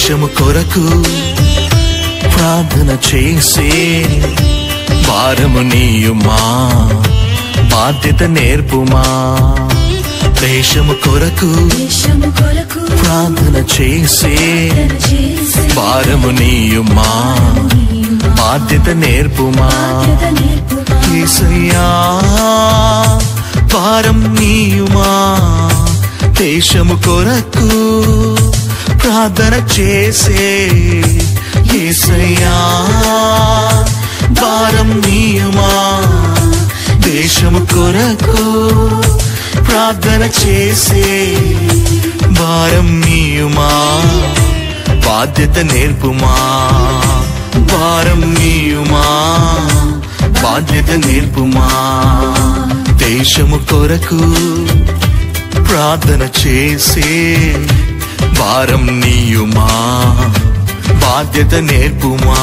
దేశము కొరకు ప్రార్థన చేసే భారము నీయుమా, బాధ్యత నేర్పుమా. దేశము కొరకు ప్రార్థన చేసే భారము నీయుమా, బాధ్యత నేర్పుమా. యేసయ్యా భారం నీయుమా, దేశము కొరకు ప్రార్థన చేసే. యేసయ్యా భారం నీయుమా, దేశము కొరకు ప్రార్థన చేసే. భారం నీయుమా, బాధ్యత నేర్పుమా. భారం నీయుమా, బాధ్యత నేర్పుమా. దేశము కొరకు ప్రార్థన చేసే భారం నీయుమా, బాధ్యత నేర్పుమా.